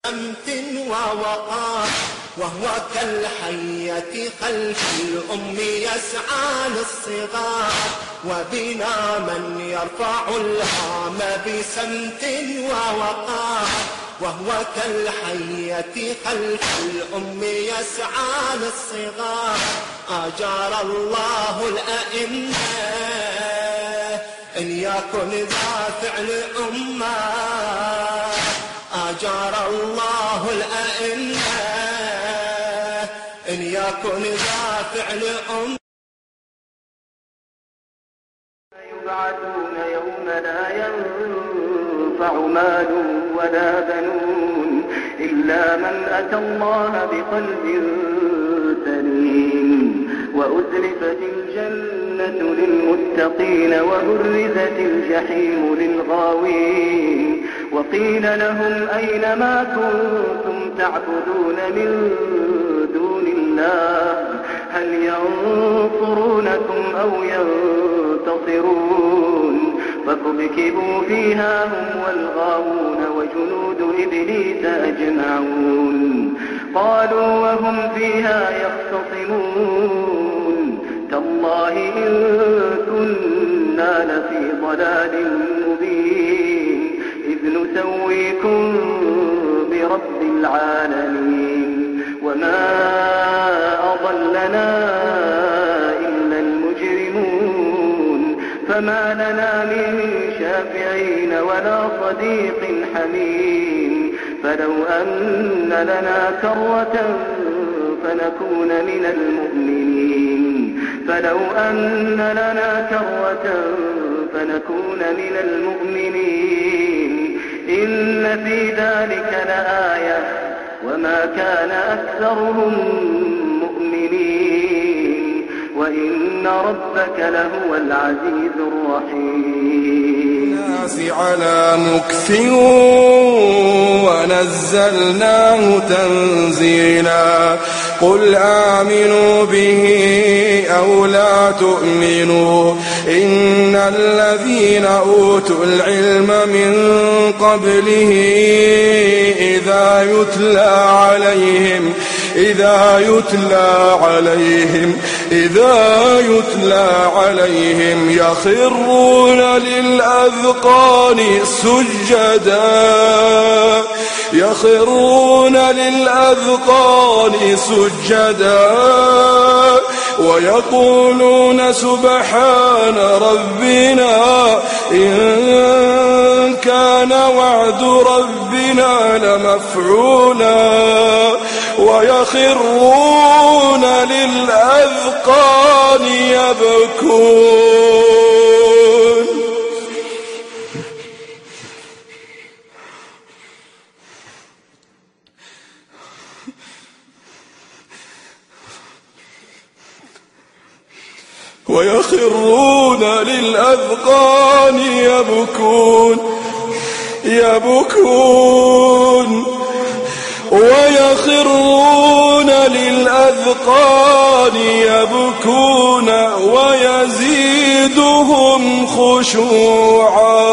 صمت ووقار، وهو كالحية خلف الأم يسعى للصغار، وبنا من يرفع الهام بصمت ووقار، وهو كالحية خلف الأم يسعى للصغار. أجار الله الأئمة إن يكن ذا فعل أمة، أجار الله الأئمة إن يكن ذا فعل أمة. يبعثون يوم لا ينفع مال ولا بنون إلا من أتى الله بقلب سليم. وأزلفت الجنة للمتقين وبرزت الجحيم للغاوين، وقيل لهم أين ما كنتم تعبدون من دون الله هل ينصرونكم أو ينتصرون. فكبكبوا فيها هم والغاوون وجنود إبليس أجمعون، قالوا وهم فيها يختصمون تالله إن كنا لفي ضلال مبين إذ نسويكم برب العالمين. وما أضلنا إلا المجرمون، فما لنا من شافعين ولا صديق حميم. فلو أن لنا كرة فنكون من المؤمنين، فلو أن لنا كرة فنكون من المؤمنين. إن في ذلك لآية وما كان أكثرهم مؤمنين، وإن ربك لهو العزيز الرحيم. الناس على مكث ونزلناه تنزيلا. قل آمنوا به أو لا تؤمنوا إن الذين أوتوا العلم من قبله إذا يتلى عليهم يخرون للأذقان سجدا ويقولون سبحان ربنا إن كان وعد ربنا لمفعولا ويخرون للأذقان يبكون. ويخرون للأذقان يبكون ويخرون للأذقان يبكون ويزيدهم خشوعا.